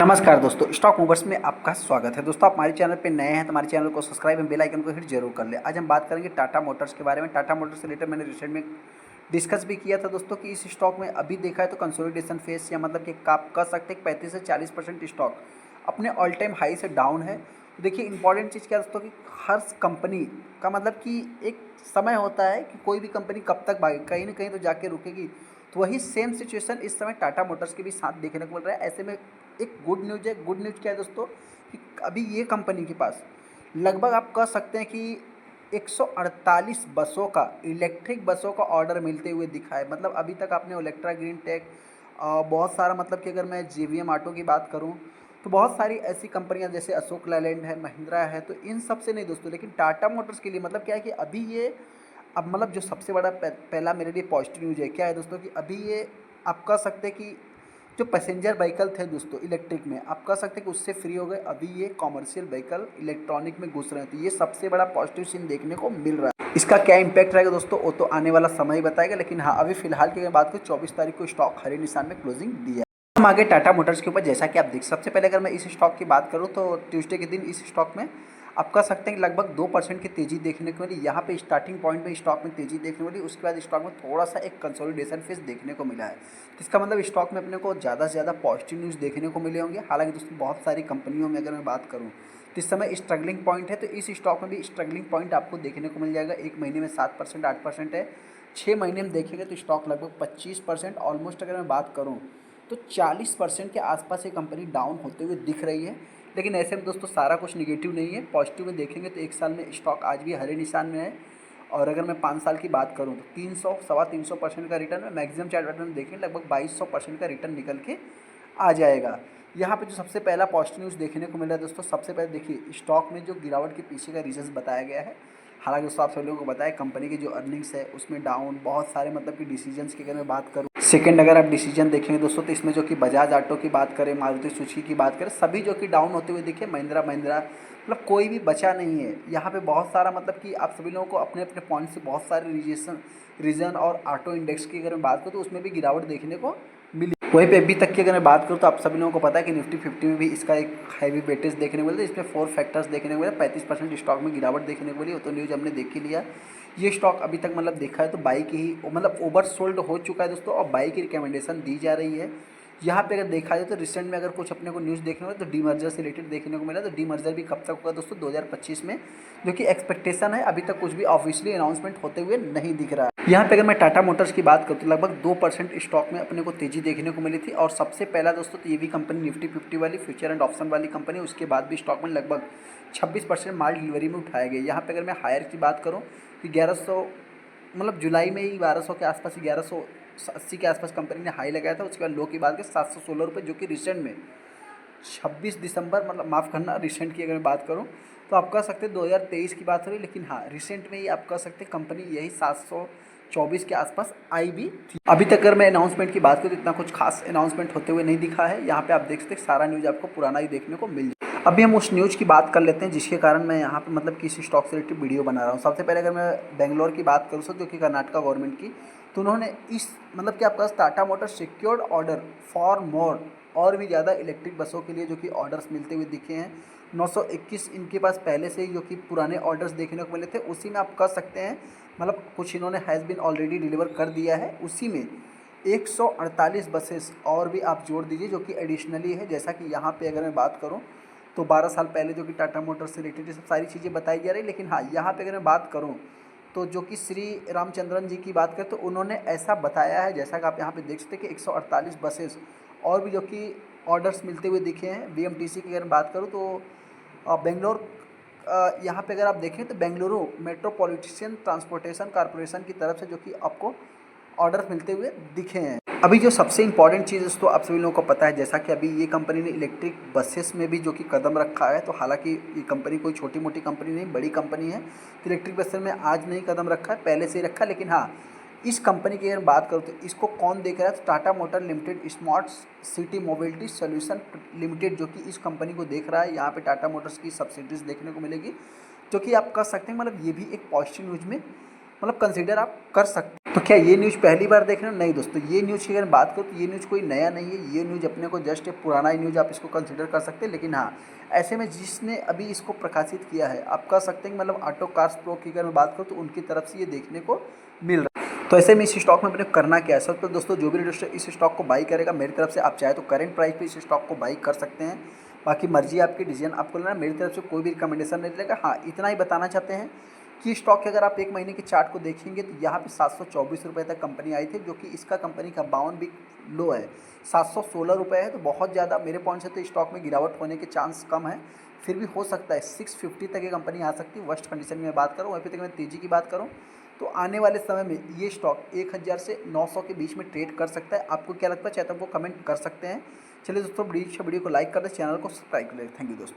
नमस्कार दोस्तों, stock movers में आपका स्वागत है। दोस्तों, आप हमारे चैनल पे नए हैं तो हमारे चैनल को सब्सक्राइब एंड बेल आइकन को हिट जरूर कर ले। आज हम बात करेंगे टाटा मोटर्स के बारे में। टाटा मोटर्स से रिलेटेड मैंने रिसेंट में डिस्कस भी किया था दोस्तों कि इस स्टॉक में अभी देखा है तो कंसोलिडेशन फेस या मतलब कि आप कह सकते हैं 35 से 40% स्टॉक अपने ऑल टाइम हाई से डाउन है। तो देखिए, इंपॉर्टेंट चीज़ क्या है दोस्तों कि हर कंपनी का मतलब कि एक समय होता है कि कोई भी कंपनी कब तक भागे, कहीं ना कहीं तो जाके रुकेगी। तो वही सेम सिचुएशन इस समय टाटा मोटर्स के भी साथ देखने को मिल रहा है। ऐसे में एक गुड न्यूज़ है। गुड न्यूज़ क्या है दोस्तों कि अभी ये कंपनी के पास लगभग आप कह सकते हैं कि 148 बसों का, इलेक्ट्रिक बसों का ऑर्डर मिलते हुए दिखा है। मतलब अभी तक आपने ओलेक्ट्रा ग्रीन टेक बहुत सारा, मतलब कि अगर मैं जेवीएम ऑटो की बात करूं तो बहुत सारी ऐसी कंपनियां जैसे अशोक लेलैंड है, महिंद्रा है, तो इन सब से नहीं दोस्तों, लेकिन टाटा मोटर्स के लिए मतलब क्या है कि अभी ये अब मतलब जो सबसे बड़ा पहला मेरे लिए पॉजिटिव न्यूज़ है क्या है दोस्तों कि अभी ये आप कह सकते हैं कि जो पैसेंजर व्हीकल थे दोस्तों इलेक्ट्रिक में, आप कह सकते हैं कि उससे फ्री हो गए। अभी ये कॉमर्शियल व्हीकल इलेक्ट्रॉनिक में घुस रहे हैं, तो ये सबसे बड़ा पॉजिटिव सीन देखने को मिल रहा है। इसका क्या इम्पैक्ट रहेगा दोस्तों वो तो आने वाला समय ही बताएगा, लेकिन हाँ, अभी फिलहाल की अगर बात करूँ 24 तारीख को स्टॉक हरे निशान में क्लोजिंग दिया है। हम आगे टाटा मोटर्स के ऊपर, जैसा कि आप देख, सबसे पहले अगर मैं इस स्टॉक की बात करूँ तो ट्यूसडे के दिन इस स्टॉक में आप कह सकते हैं कि लगभग 2% की तेज़ी देखने को मिली। यहाँ पे स्टार्टिंग पॉइंट में स्टॉक में तेज़ी देखने को मिली, उसके बाद स्टॉक में थोड़ा सा एक कंसोलिडेशन फेज देखने को मिला है। तो इसका मतलब स्टॉक में अपने को ज़्यादा से ज़्यादा पॉजिटिव न्यूज़ देखने को मिले होंगे। हालांकि दोस्तों बहुत सारी कंपनियों में अगर मैं बात करूँ तो इस समय स्ट्रगलिंग पॉइंट है, तो इस स्टॉक में भी स्ट्रगलिंग पॉइंट आपको देखने को मिल जाएगा। एक महीने में 7% 8% है, 6 महीने में देखेंगे तो स्टॉक लगभग 25% ऑलमोस्ट अगर मैं बात करूँ तो 40% के आसपास ये कंपनी डाउन होते हुए दिख रही है। लेकिन ऐसे में दोस्तों सारा कुछ निगेटिव नहीं है, पॉजिटिव में देखेंगे तो एक साल में स्टॉक आज भी हरे निशान में है। और अगर मैं 5 साल की बात करूं तो 300 सवा 300% का रिटर्न है। मैक्सिमम चार्ट पैटर्न देखें लगभग 2200% का रिटर्न निकल के आ जाएगा। यहाँ पे जो सबसे पहला पॉजिटिव न्यूज़ देखने को मिला है दोस्तों, सबसे पहले देखिए स्टॉक में जो गिरावट के पीछे का रीजन बताया गया है। हालांकि दोस्तों आप सभी लोगों को बताया कंपनी की जो अर्निंग्स है उसमें डाउन बहुत सारे, मतलब कि डिसीजंस की अगर मैं बात करूँ सेकंड, अगर आप डिसीजन देखेंगे दोस्तों तो इसमें जो कि बजाज ऑटो की बात करें, मारुति सुजुकी की बात करें, सभी जो कि डाउन होते हुए दिखे। महिंद्रा महिंद्रा मतलब कोई भी बचा नहीं है यहाँ पे। बहुत सारा, मतलब कि आप सभी लोगों को अपने अपने पॉइंट से बहुत सारे रीजन और ऑटो इंडेक्स की अगर मैं बात करूँ तो उसमें भी गिरावट देखने को मिली। वहीं पे अभी तक की अगर मैं बात करूँ तो आप सभी लोगों को पता है कि निफ्टी 50 में भी इसका एक हैवी वेटेज देखने को मिलता है। इसमें 4 फैक्टर्स देखने को मिले। 35% स्टॉक में गिरावट देखने को मिली, वो तो न्यूज़ हमने देख ही लिया। ये स्टॉक अभी तक मतलब देखा है तो बाई की ही मतलब ओवर सोल्ड हो चुका है दोस्तों, और बाई की रिकमेंडेशन दी जा रही है। यहाँ पे अगर देखा जाए तो रिसेंट में अगर कुछ अपने को न्यूज़ देखने को तो डीमर्जर से रिलेटेड देखने को मिला। तो डीमर्जर भी कब तक होगा दोस्तों, 2025 में, जो कि एक्सपेक्टेशन है। अभी तक कुछ भी ऑफिशियली अनाउंसमेंट होते हुए नहीं दिख रहा है। यहाँ पे अगर मैं टाटा मोटर्स की बात करूँ तो लगभग 2% स्टॉक में अपने को तेजी देखने को मिली थी। और सबसे पहला दोस्तों तो ये भी कंपनी निफ्टी 50 वाली फ्यूचर एंड ऑप्शन वाली कंपनी, उसके बाद भी स्टॉक में लगभग 26% माल डिलीवरी में उठाए गए। यहाँ पे अगर मैं हायर की बात करूँ तो 1100, मतलब जुलाई में ही 1200 के आसपास, 1180 के आसपास कंपनी ने हाई लगाया था। उसके बाद लो की बात करें 716 रुपये, जो कि रिसेंट में 26 दिसंबर, मतलब माफ़ करना, रिसेंट की अगर मैं बात करूं तो आप कह सकते हैं 2023 की बात हो रही, लेकिन हाँ रिसेंट में ही आप कह सकते हैं कंपनी यही 724 के आसपास आई भी थी। अभी तक अगर मैं अनाउंसमेंट की बात करूँ तो इतना कुछ खास अनाउंसमेंट होते हुए नहीं दिखा है। यहाँ पे आप देख सकते हैं सारा न्यूज़ आपको पुराना ही देखने को मिल जाए। अभी हम उस न्यूज़ की बात कर लेते हैं जिसके कारण मैं यहाँ पे मतलब किसी स्टॉक से रिलेटेड वीडियो बना रहा हूँ। सबसे पहले अगर मैं बेंगलोर की बात करूँ जो कि कर्नाटका गवर्नमेंट की, तो उन्होंने इस मतलब कि आपका Tata motor secured order for more, और भी ज़्यादा इलेक्ट्रिक बसों के लिए जो कि ऑर्डर्स मिलते हुए दिखे हैं। 921 इनके पास पहले से ही जो कि पुराने ऑर्डर्स देखने को मिले थे, उसी में आप कह सकते हैं मतलब कुछ इन्होंने हैज़ बिन ऑलरेडी डिलीवर कर दिया है। उसी में 148 बसेस और भी आप जोड़ दीजिए जो कि एडिशनली है। जैसा कि यहाँ पे अगर मैं बात करूँ तो 12 साल पहले जो कि टाटा मोटर्स से रिलेटेड सब सारी चीज़ें बताई जा रही, लेकिन हाँ यहाँ पे अगर मैं बात करूँ तो जो कि श्री रामचंद्रन जी की बात करें तो उन्होंने ऐसा बताया है, जैसा कि आप यहाँ पे देख सकते हैं कि 148 बसेस और भी जो कि ऑर्डर्स मिलते हुए दिखे हैं। बीएमटीसी की अगर बात करूँ तो बेंगलोर, यहाँ पे अगर आप देखें तो बेंगलुरु मेट्रोपॉलिटन ट्रांसपोर्टेशन कॉरपोरेशन की तरफ से जो कि आपको ऑर्डर मिलते हुए दिखे हैं। अभी जो सबसे इंपॉर्टेंट चीज़ दोस्तों आप सभी लोगों को पता है, जैसा कि अभी ये कंपनी ने इलेक्ट्रिक बसेस में भी जो कि कदम रखा है, तो हालांकि ये कंपनी कोई छोटी मोटी कंपनी नहीं, बड़ी कंपनी है। तो इलेक्ट्रिक बसेस में आज नहीं कदम रखा है, पहले से ही रखा है। लेकिन हाँ, इस कंपनी की अगर बात करूँ तो इसको कौन देख रहा है, तो Tata motor limited smart city mobility solution limited जो कि इस कंपनी को देख रहा है। यहाँ पे टाटा मोटर्स की सब्सिडीज देखने को मिलेगी, जो कि आप कह सकते हैं मतलब ये भी एक पॉजिटिव न्यूज़ में मतलब कंसीडर आप कर सकते हैं। तो क्या ये न्यूज़ पहली बार देख रहे हो? नहीं दोस्तों, ये न्यूज़ की अगर बात करूँ तो ये न्यूज़ कोई नया नहीं है, ये न्यूज़ अपने को जस्ट एक पुराना ही न्यूज़ आप इसको कंसीडर कर सकते हैं। लेकिन हाँ, ऐसे में जिसने अभी इसको प्रकाशित किया है, आप कह सकते हैं कि मतलब ऑटो कार्स प्रो की अगर मैं बात करूँ तो उनकी तरफ से ये देखने को मिल रहा है। तो ऐसे में इस स्टॉक में अपने को करना क्या है? सब तो दोस्तों जो भी इन्वेस्टर इस स्टॉक को बाई करेगा, मेरी तरफ से आप चाहे तो करेंट प्राइस पे इस स्टॉक को बाई कर सकते हैं। बाकी मर्जी आपकी, डिसीजन आपको लेना, मेरी तरफ से कोई भी रिकमेंडेशन नहीं रहेगा। हाँ, इतना ही बताना चाहते हैं कि स्टॉक के अगर आप एक महीने के चार्ट को देखेंगे तो यहाँ पे 724 रुपये तक कंपनी आई थी, जो कि इसका कंपनी का 52 वीक लो है 716 रुपये है। तो बहुत ज़्यादा मेरे पॉइंट से तो स्टॉक में गिरावट होने के चांस कम है, फिर भी हो सकता है 650 तक ये कंपनी आ सकती है। वर्स्ट कंडीशन में बात करूँ, वहीं पर तक मैं तेज़ी की बात करूँ तो आने वाले समय में ये स्टॉक 1000 से 900 के बीच में ट्रेड कर सकता है। आपको क्या लगता है, चाहे तो वो कमेंट कर सकते हैं। चलिए दोस्तों, वीडियो को लाइक कर दें, चैनल को सब्सक्राइब कर दें। थैंक यू दोस्तों।